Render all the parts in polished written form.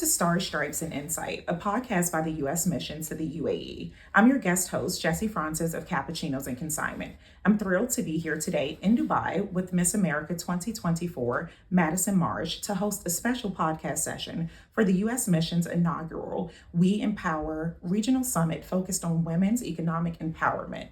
Stars, Stripes, and Insight, a podcast by the U.S. Mission to the UAE. I'm your guest host, Jessie Frances of Cappuccinos and Consignment. I'm thrilled to be here today in Dubai with Miss America 2024, Madison Marsh, to host a special podcast session for the U.S. Mission's inaugural We Empower Regional Summit focused on women's economic empowerment.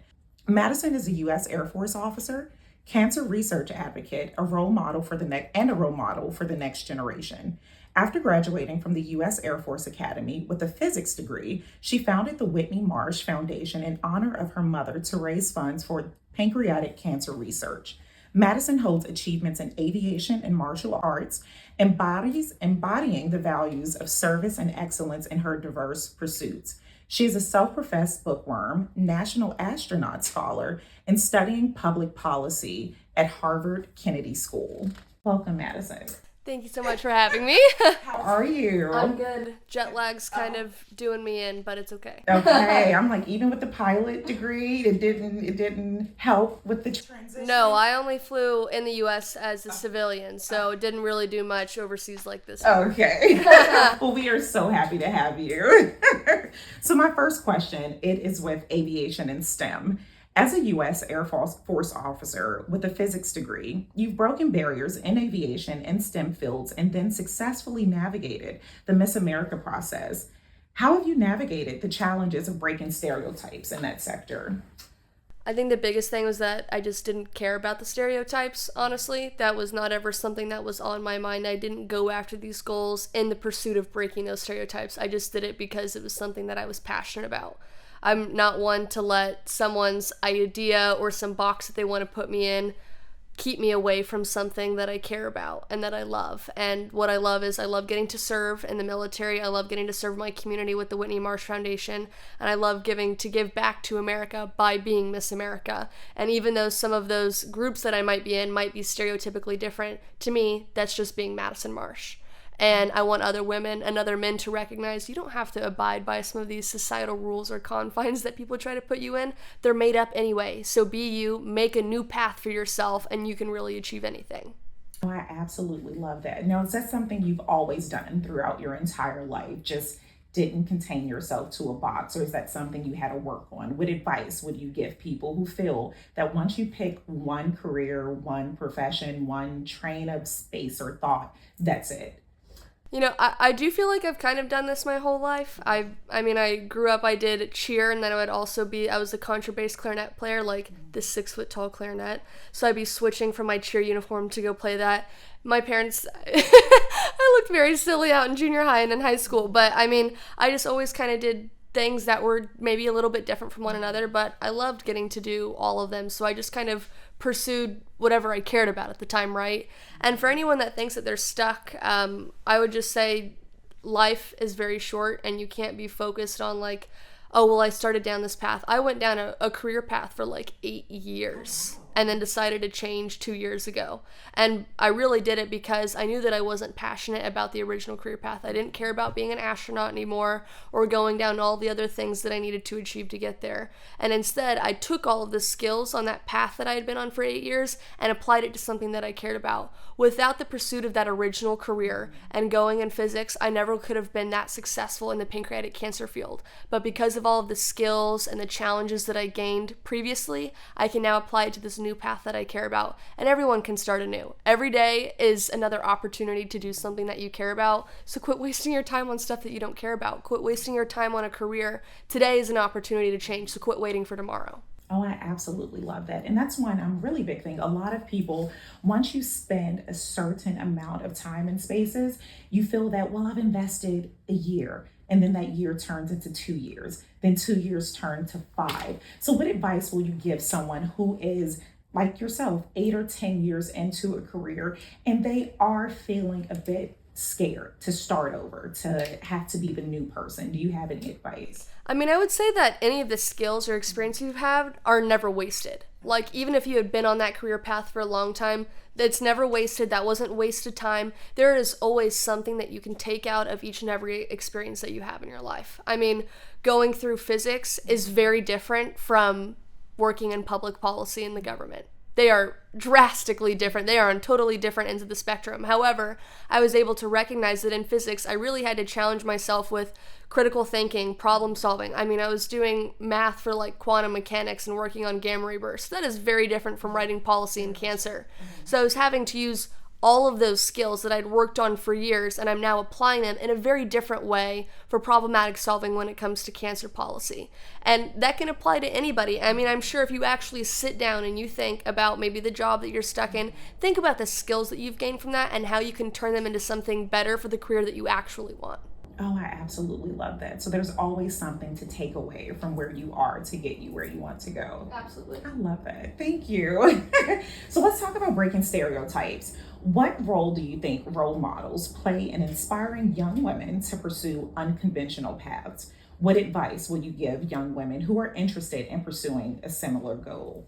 Madison is a U.S. Air Force officer, cancer research advocate, a role model for the next generation. After graduating from the U.S. Air Force Academy with a physics degree, she founded the Whitney Marsh Foundation in honor of her mother to raise funds for pancreatic cancer research. Madison holds achievements in aviation and martial arts, embodying the values of service and excellence in her diverse pursuits. She is a self-professed bookworm, national astronaut scholar, and studying public policy at Harvard Kennedy School. Welcome, Madison. Thank you so much for having me. How are you? I'm good. Jet lag's kind of doing me in, but it's okay. Okay. I'm like, even with the pilot degree, it didn't help with the transition. No, I only flew in the U.S. as a civilian, so it didn't really do much overseas like this. Okay. Well, we are so happy to have you. So my first question, it is with aviation and STEM. As a U.S. Air Force officer with a physics degree, you've broken barriers in aviation and STEM fields and then successfully navigated the Miss America process. How have you navigated the challenges of breaking stereotypes in that sector? I think the biggest thing was that I just didn't care about the stereotypes, honestly. That was not ever something that was on my mind. I didn't go after these goals in the pursuit of breaking those stereotypes. I just did it because it was something that I was passionate about. I'm not one to let someone's idea or some box that they want to put me in keep me away from something that I care about and that I love. And what I love is I love getting to serve in the military. I love getting to serve my community with the Whitney Marsh Foundation. And I love to give back to America by being Miss America. And even though some of those groups that I might be in might be stereotypically different, to me, that's just being Madison Marsh. And I want other women and other men to recognize you don't have to abide by some of these societal rules or confines that people try to put you in. They're made up anyway. So be you, make a new path for yourself, and you can really achieve anything. Oh, I absolutely love that. Now, is that something you've always done throughout your entire life? Just didn't contain yourself to a box, or is that something you had to work on? What advice would you give people who feel that once you pick one career, one profession, one train of space or thought, that's it? You know, I do feel like I've kind of done this my whole life. I grew up, I did cheer, and then I was a contrabass clarinet player, like the 6-foot-tall clarinet. So I'd be switching from my cheer uniform to go play that. My parents, I looked very silly out in junior high and in high school, but I just always kind of did things that were maybe a little bit different from one another, but I loved getting to do all of them. So I just kind of pursued whatever I cared about at the time, right? And for anyone that thinks that they're stuck, I would just say life is very short and you can't be focused on like, oh, well, I started down this path. I went down a career path for like 8 years and then decided to change 2 years ago. And I really did it because I knew that I wasn't passionate about the original career path. I didn't care about being an astronaut anymore or going down all the other things that I needed to achieve to get there. And instead, I took all of the skills on that path that I had been on for 8 years and applied it to something that I cared about. Without the pursuit of that original career and going in physics, I never could have been that successful in the pancreatic cancer field. But because of all of the skills and the challenges that I gained previously, I can now apply it to this new path that I care about. And everyone can start anew. Every day is another opportunity to do something that you care about. So quit wasting your time on stuff that you don't care about. Quit wasting your time on a career. Today is an opportunity to change, so quit waiting for tomorrow. Oh, I absolutely love that. And that's one really big thing. A lot of people, once you spend a certain amount of time in spaces, you feel that, well, I've invested a year. And then that year turns into 2 years. Then 2 years turn to 5. So what advice will you give someone who is like yourself, 8 or 10 years into a career, and they are feeling a bit scared to start over, to have to be the new person? Do you have any advice? I would say that any of the skills or experience you've had are never wasted. Like, even if you had been on that career path for a long time, it's never wasted. That wasn't wasted time. There is always something that you can take out of each and every experience that you have in your life. Going through physics is very different from working in public policy in the government. They are drastically different. They are on totally different ends of the spectrum. However, I was able to recognize that in physics, I really had to challenge myself with critical thinking, problem solving. I mean, I was doing math for like quantum mechanics and working on gamma ray bursts. That is very different from writing policy in cancer. So I was having to use all of those skills that I'd worked on for years, and I'm now applying them in a very different way for problematic solving when it comes to cancer policy. And that can apply to anybody. I mean, I'm sure if you actually sit down and you think about maybe the job that you're stuck in, think about the skills that you've gained from that and how you can turn them into something better for the career that you actually want. Oh, I absolutely love that. So there's always something to take away from where you are to get you where you want to go. Absolutely. I love that. Thank you. So let's talk about breaking stereotypes. What role do you think role models play in inspiring young women to pursue unconventional paths? What advice will you give young women who are interested in pursuing a similar goal?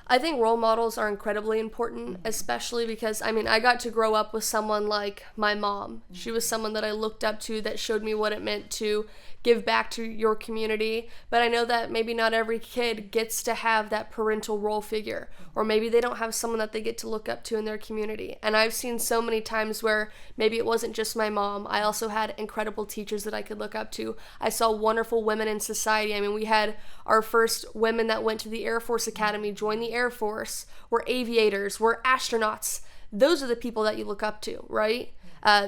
I think role models are incredibly important, especially because, I mean, I got to grow up with someone like my mom. She was someone that I looked up to that showed me what it meant to give back to your community. But I know that maybe not every kid gets to have that parental role figure, or maybe they don't have someone that they get to look up to in their community. And I've seen so many times where maybe it wasn't just my mom. I also had incredible teachers that I could look up to. I saw wonderful women in society. I mean, we had our first women that went to the Air Force Academy, joined the Air Force, were aviators, were astronauts. Those are the people that you look up to, right?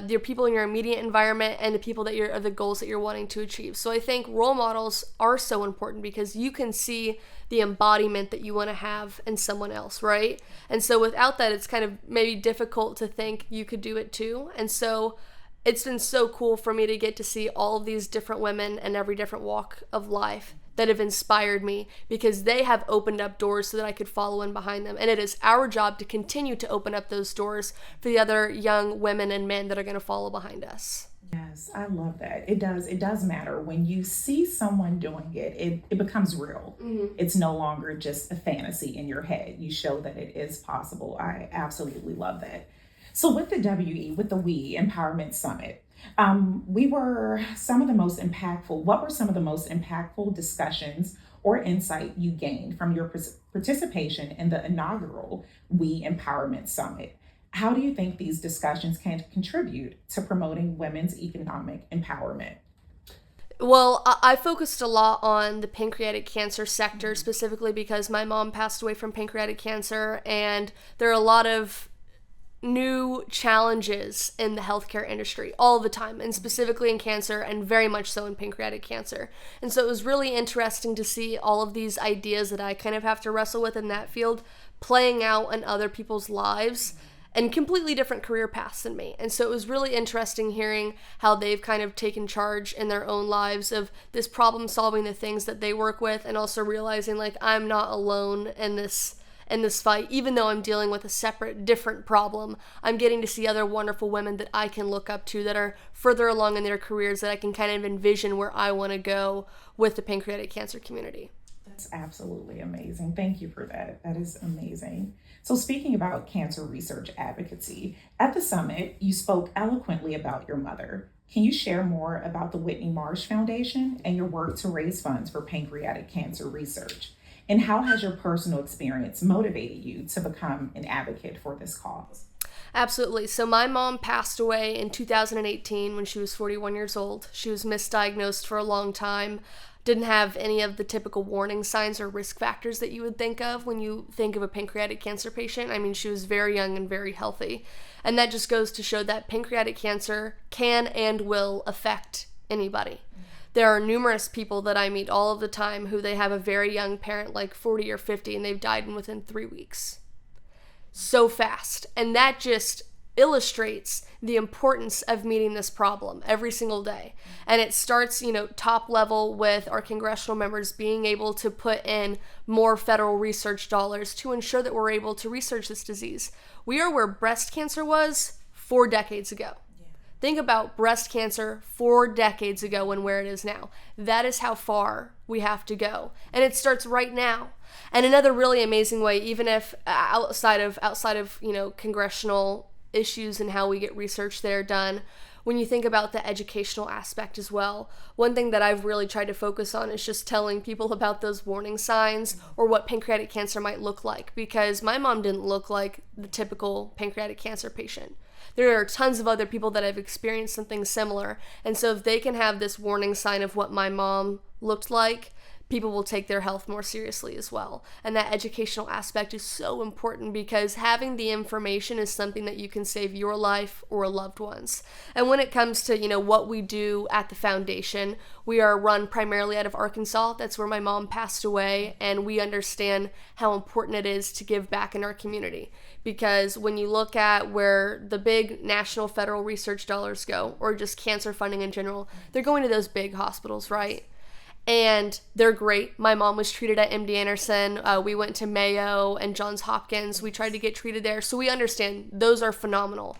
Your people in your immediate environment and the people that are the goals that you're wanting to achieve. So I think role models are so important because you can see the embodiment that you want to have in someone else, right? And so without that, it's kind of maybe difficult to think you could do it too. And so it's been so cool for me to get to see all of these different women in every different walk of life that have inspired me because they have opened up doors so that I could follow in behind them. And it is our job to continue to open up those doors for the other young women and men that are going to follow behind us. Yes, I love that. It does matter. When you see someone doing it becomes real. Mm-hmm. It's no longer just a fantasy in your head. You show that it is possible. I absolutely love that. So with the We Empowerment Summit, what were some of the most impactful discussions or insight you gained from your participation in the inaugural We Empowerment Summit? How do you think these discussions can contribute to promoting women's economic empowerment? Well, I focused a lot on the pancreatic cancer sector, specifically because my mom passed away from pancreatic cancer, and there are a lot of new challenges in the healthcare industry all the time, and specifically in cancer, and very much so in pancreatic cancer. And so it was really interesting to see all of these ideas that I kind of have to wrestle with in that field playing out in other people's lives and completely different career paths than me. And so it was really interesting hearing how they've kind of taken charge in their own lives of this problem solving, the things that they work with, and also realizing like I'm not alone in this fight, even though I'm dealing with a separate, different problem. I'm getting to see other wonderful women that I can look up to that are further along in their careers that I can kind of envision where I want to go with the pancreatic cancer community. That's absolutely amazing. Thank you for that. That is amazing. So speaking about cancer research advocacy, at the summit, you spoke eloquently about your mother. Can you share more about the Madison Marsh Foundation and your work to raise funds for pancreatic cancer research? And how has your personal experience motivated you to become an advocate for this cause? Absolutely. So my mom passed away in 2018 when she was 41 years old. She was misdiagnosed for a long time, didn't have any of the typical warning signs or risk factors that you would think of when you think of a pancreatic cancer patient. I mean, she was very young and very healthy. And that just goes to show that pancreatic cancer can and will affect anybody. There are numerous people that I meet all of the time who they have a very young parent, like 40 or 50, and they've died within 3 weeks. So fast. And that just illustrates the importance of meeting this problem every single day. And it starts, top level with our congressional members being able to put in more federal research dollars to ensure that we're able to research this disease. We are where breast cancer was 4 decades ago. Think about breast cancer 4 decades ago and where it is now. That is how far we have to go. And it starts right now. And another really amazing way, even if outside of congressional issues and how we get research there done, when you think about the educational aspect as well, one thing that I've really tried to focus on is just telling people about those warning signs or what pancreatic cancer might look like, because my mom didn't look like the typical pancreatic cancer patient. There are tons of other people that have experienced something similar, and so if they can have this warning sign of what my mom looked like, people will take their health more seriously as well. And that educational aspect is so important, because having the information is something that you can save your life or a loved one's. And when it comes to, what we do at the foundation, we are run primarily out of Arkansas. That's where my mom passed away, and we understand how important it is to give back in our community. Because when you look at where the big national federal research dollars go, or just cancer funding in general, they're going to those big hospitals, right? And they're great. My mom was treated at MD Anderson. We went to Mayo and Johns Hopkins. We tried to get treated there. So we understand those are phenomenal.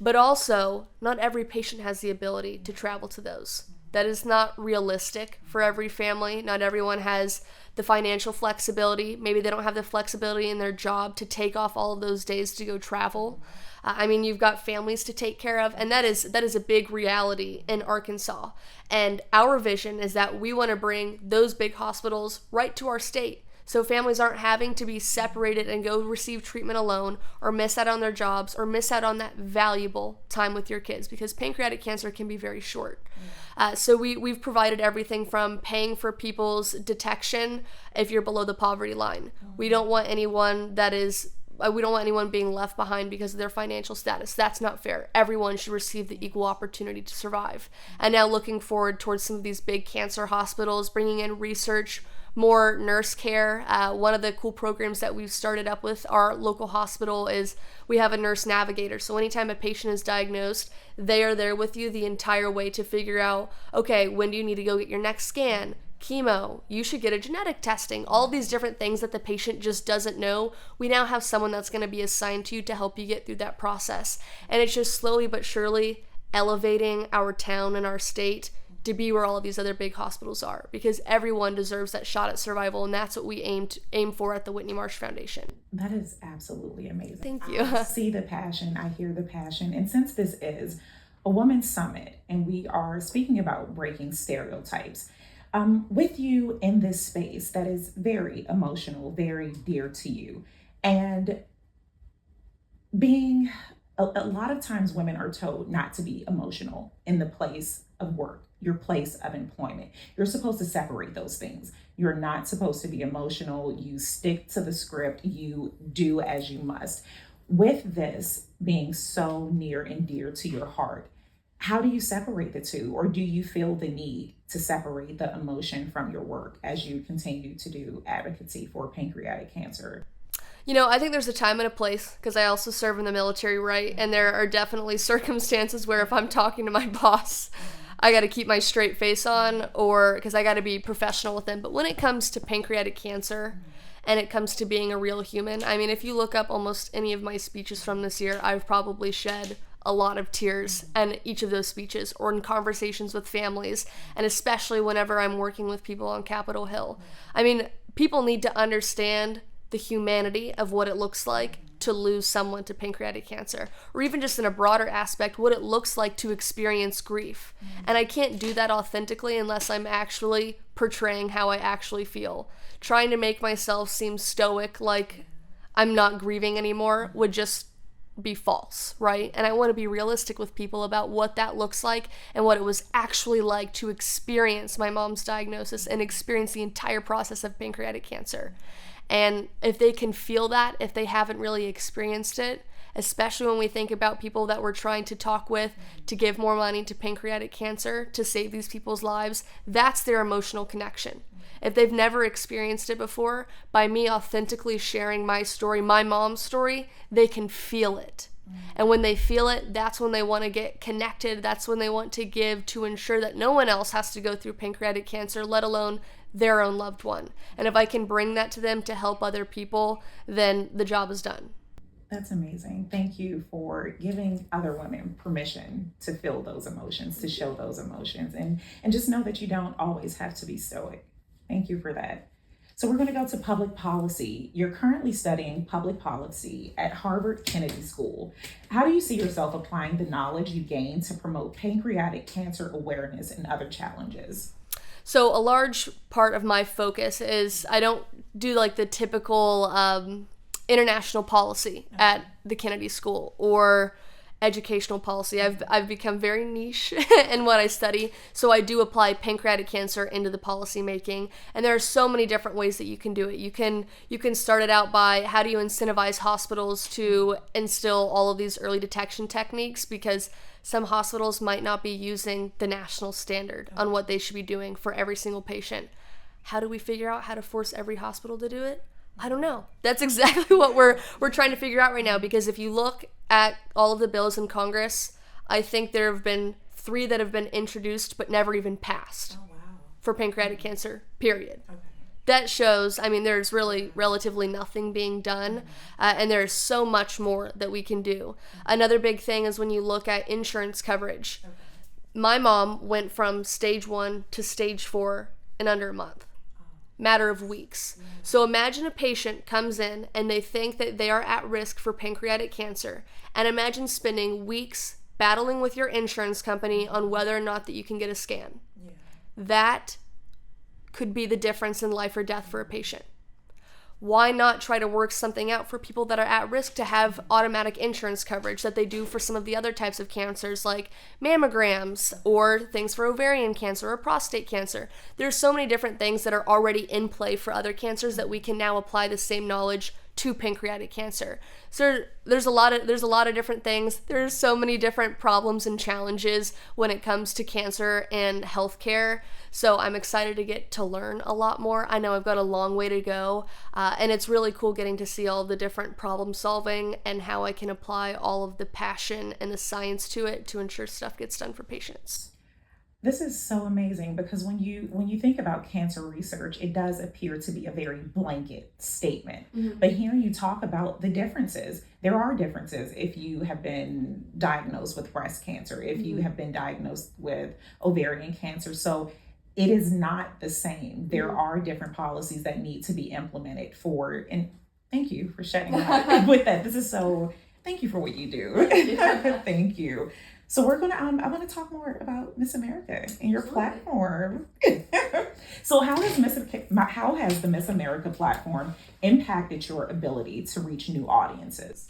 But also, not every patient has the ability to travel to those. That is not realistic for every family. Not everyone has the financial flexibility. Maybe they don't have the flexibility in their job to take off all of those days to go travel. You've got families to take care of, and that is a big reality in Arkansas. And our vision is that we want to bring those big hospitals right to our state, so families aren't having to be separated and go receive treatment alone, or miss out on their jobs, or miss out on that valuable time with your kids, because pancreatic cancer can be very short. So we've provided everything from paying for people's detection if you're below the poverty line. We don't want anyone being left behind because of their financial status. That's not fair. Everyone should receive the equal opportunity to survive. And now looking forward towards some of these big cancer hospitals, bringing in research, more nurse care. One of the cool programs that we've started up with our local hospital is we have a nurse navigator. So anytime a patient is diagnosed, they are there with you the entire way to figure out, okay, when do you need to go get your next scan? Chemo, you should get a genetic testing, all these different things that the patient just doesn't know. We now have someone that's going to be assigned to you to help you get through that process. And it's just slowly but surely elevating our town and our state to be where all of these other big hospitals are, because everyone deserves that shot at survival, and that's what we aim for at the Whitney Marsh Foundation. That is absolutely amazing. Thank you. I see the passion, I hear the passion, and since this is a women's summit and we are speaking about breaking stereotypes, with you in this space that is very emotional, very dear to you, and being a lot of times women are told not to be emotional in the place of work, your place of employment. You're supposed to separate those things. You're not supposed to be emotional. You stick to the script. You do as you must. With this being so near and dear to your heart, how do you separate the two? Or do you feel the need to separate the emotion from your work as you continue to do advocacy for pancreatic cancer? I think there's a time and a place, because I also serve in the military, right? And there are definitely circumstances where if I'm talking to my boss, I got to keep my straight face on, or because I got to be professional with them. But when it comes to pancreatic cancer and it comes to being a real human, if you look up almost any of my speeches from this year, I've probably shed a lot of tears in each of those speeches, or in conversations with families, and especially whenever I'm working with people on Capitol Hill. People need to understand the humanity of what it looks like to lose someone to pancreatic cancer, or even just in a broader aspect, what it looks like to experience grief. And I can't do that authentically unless I'm actually portraying how I actually feel. Trying to make myself seem stoic, like I'm not grieving anymore, would just be false, right? And I want to be realistic with people about what that looks like and what it was actually like to experience my mom's diagnosis and experience the entire process of pancreatic cancer. And if they can feel that, if they haven't really experienced it, especially when we think about people that we're trying to talk with to give more money to pancreatic cancer, to save these people's lives, that's their emotional connection. If they've never experienced it before, by me authentically sharing my story, my mom's story, they can feel it. And when they feel it, that's when they want to get connected. That's when they want to give to ensure that no one else has to go through pancreatic cancer, let alone their own loved one. And if I can bring that to them to help other people, then the job is done. That's amazing. Thank you for giving other women permission to feel those emotions, to show those emotions, and just know that you don't always have to be stoic. Thank you for that. So we're going to go to public policy. You're currently studying public policy at Harvard Kennedy School. How do you see yourself applying the knowledge you gained to promote pancreatic cancer awareness and other challenges? So a large part of my focus is I don't do like the typical international policy at the Kennedy School or educational policy. I've become very niche in what I study, so I do apply pancreatic cancer into the policy making, and there are so many different ways that you can do it. You can start it out by how do you incentivize hospitals to instill all of these early detection techniques, because some hospitals might not be using the national standard on what they should be doing for every single patient. How do we figure out how to force every hospital to do it? I don't know. That's exactly what we're trying to figure out right now, because if you look at all of the bills in Congress, I think there have been 3 that have been introduced but never even passed for pancreatic cancer, period. Okay. That shows, I mean, there's really relatively nothing being done, and there's so much more that we can do. Another big thing is when you look at insurance coverage. Okay. My mom went from stage 1 to stage 4 in under a month. Matter of weeks. So imagine a patient comes in and they think that they are at risk for pancreatic cancer, and imagine spending weeks battling with your insurance company on whether or not that you can get a scan. Yeah. That could be the difference in life or death for a patient. Why not try to work something out for people that are at risk to have automatic insurance coverage that they do for some of the other types of cancers like mammograms or things for ovarian cancer or prostate cancer? There's so many different things that are already in play for other cancers that we can now apply the same knowledge to pancreatic cancer. So there's a lot of different things. There's so many different problems and challenges when it comes to cancer and healthcare. So I'm excited to get to learn a lot more. I know I've got a long way to go, and it's really cool getting to see all of the different problem solving and how I can apply all of the passion and the science to it to ensure stuff gets done for patients. This is so amazing, because when you think about cancer research, it does appear to be a very blanket statement. Mm-hmm. But hearing you talk about the differences, there are differences if you have been diagnosed with breast cancer, if you have been diagnosed with ovarian cancer. So it is not the same. There are different policies that need to be implemented for, and thank you for shedding light with that. Thank you for what you do. Thank you. So we're gonna, I want to talk more about Miss America and your platform. So how has the Miss America platform impacted your ability to reach new audiences?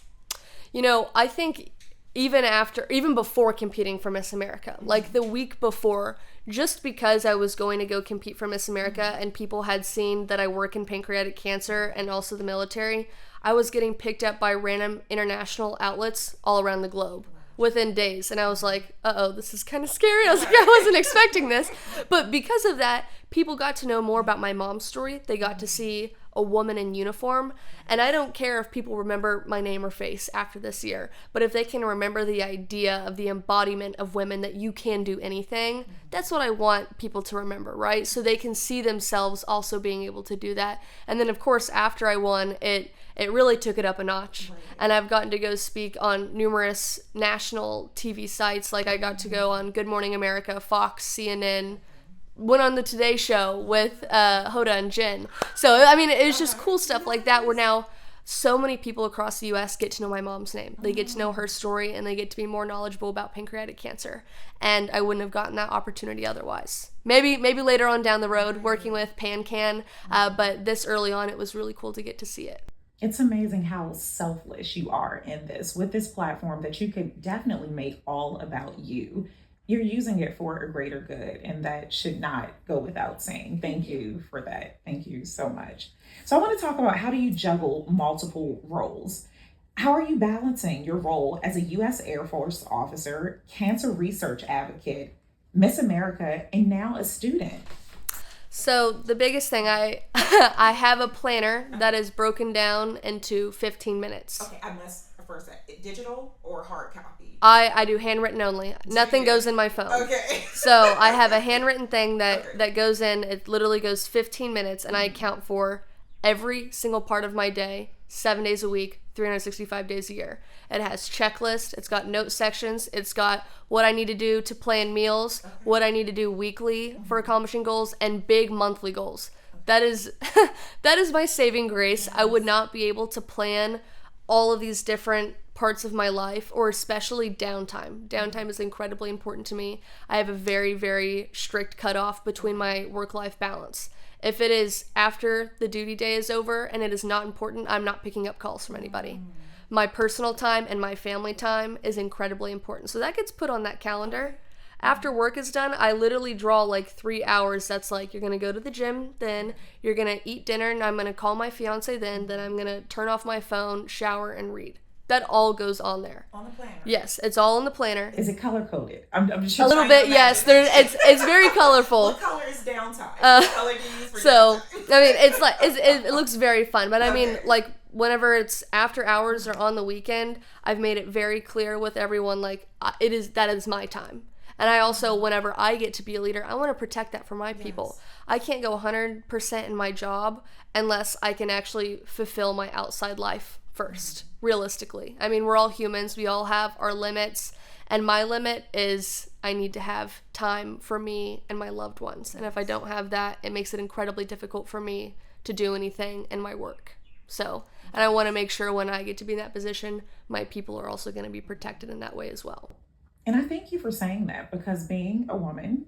You know, I think even before competing for Miss America, like the week before, just because I was going to go compete for Miss America and people had seen that I work in pancreatic cancer and also the military, I was getting picked up by random international outlets all around the globe within days. And I was like, this is kind of scary. I was like, I wasn't expecting this. But because of that, people got to know more about my mom's story. They got to see a woman in uniform. And I don't care if people remember my name or face after this year, but if they can remember the idea of the embodiment of women, that you can do anything, that's what I want people to remember, right? So they can see themselves also being able to do that. And then of course, after I won, it really took it up a notch. And I've gotten to go speak on numerous national TV sites. Like I got to go on Good Morning America, Fox, CNN, went on the Today Show with Hoda and Jen. So, I mean, it's just cool stuff like that where now so many people across the U.S. get to know my mom's name. They get to know her story, and they get to be more knowledgeable about pancreatic cancer. And I wouldn't have gotten that opportunity otherwise. Maybe later on down the road working with PanCan, but this early on, it was really cool to get to see it. It's amazing how selfless you are in this, with this platform that you could definitely make all about you. You're using it for a greater good, and that should not go without saying. Thank you for that. Thank you so much. So I want to talk about, how do you juggle multiple roles? How are you balancing your role as a U.S. Air Force officer, cancer research advocate, Miss America, and now a student? So the biggest thing, I have a planner that is broken down into 15 minutes. Okay, I must first say, digital or hard copy? I do handwritten only. Nothing goes in my phone. Okay. So I have a handwritten thing that goes in. It literally goes 15 minutes, and I account for every single part of my day, 7 days a week, 365 days a year. It has checklists. It's got note sections. It's got what I need to do to plan meals, what I need to do weekly for accomplishing goals, and big monthly goals. that is that is my saving grace. I would not be able to plan all of these different parts of my life, or especially downtime. Downtime is incredibly important to me. I have a very, very strict cutoff between my work-life balance. If it is after the duty day is over and it is not important, I'm not picking up calls from anybody. My personal time and my family time is incredibly important. So that gets put on that calendar. After work is done, I literally draw like 3 hours. That's like, you're going to go to the gym, then you're going to eat dinner, and I'm going to call my fiance, then I'm going to turn off my phone, shower, and read. That all goes on there. On the planner. Yes, it's all in the planner. Is it color coded? I'm just a little bit. Yes, it's very colorful. What color is downtime? What color do you use for so downtime? I mean, it's like it looks very fun, but I mean, like whenever it's after hours or on the weekend, I've made it very clear with everyone like that is my time. And I also, whenever I get to be a leader, I want to protect that for my people. I can't go 100% in my job unless I can actually fulfill my outside life first, realistically. I mean, we're all humans. We all have our limits. And my limit is I need to have time for me and my loved ones. And if I don't have that, it makes it incredibly difficult for me to do anything in my work. So, and I want to make sure when I get to be in that position, my people are also going to be protected in that way as well. And I thank you for saying that, because being a woman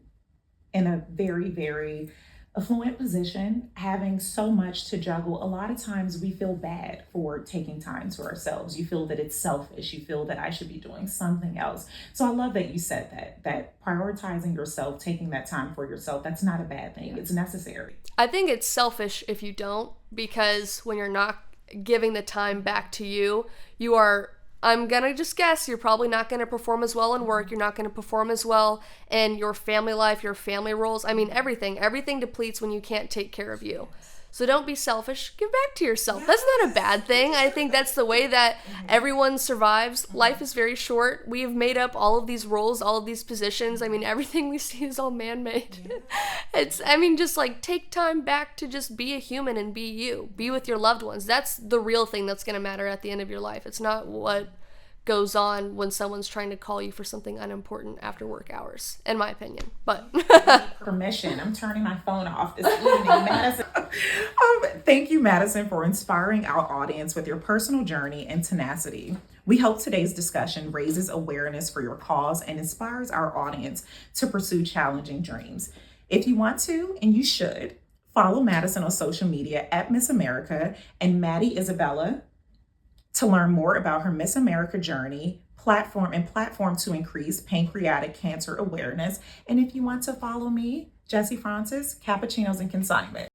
in a very, very affluent position, having so much to juggle, a lot of times we feel bad for taking time to ourselves. You feel that it's selfish. You feel that I should be doing something else. So I love that you said that prioritizing yourself, taking that time for yourself, that's not a bad thing. It's necessary. I think it's selfish if you don't, because when you're not giving the time back to you, I'm going to just guess you're probably not going to perform as well in work. You're not going to perform as well in your family life, your family roles. I mean, everything depletes when you can't take care of you. So don't be selfish. Give back to yourself. That's not a bad thing. I think that's the way that everyone survives. Life is very short. We've made up all of these roles, all of these positions. I mean, everything we see is all man-made. Just like take time back to just be a human and be you. Be with your loved ones. That's the real thing that's going to matter at the end of your life. It's not what goes on when someone's trying to call you for something unimportant after work hours, in my opinion. But permission. I'm turning my phone off this evening, Madison. Thank you, Madison, for inspiring our audience with your personal journey and tenacity. We hope today's discussion raises awareness for your cause and inspires our audience to pursue challenging dreams. If you want to, and you should, follow Madison on social media at Miss America and Maddie Isabella to learn more about her Miss America journey, platform to increase pancreatic cancer awareness. And if you want to follow me, Jessie Frances, Cappuccinos and Consignment.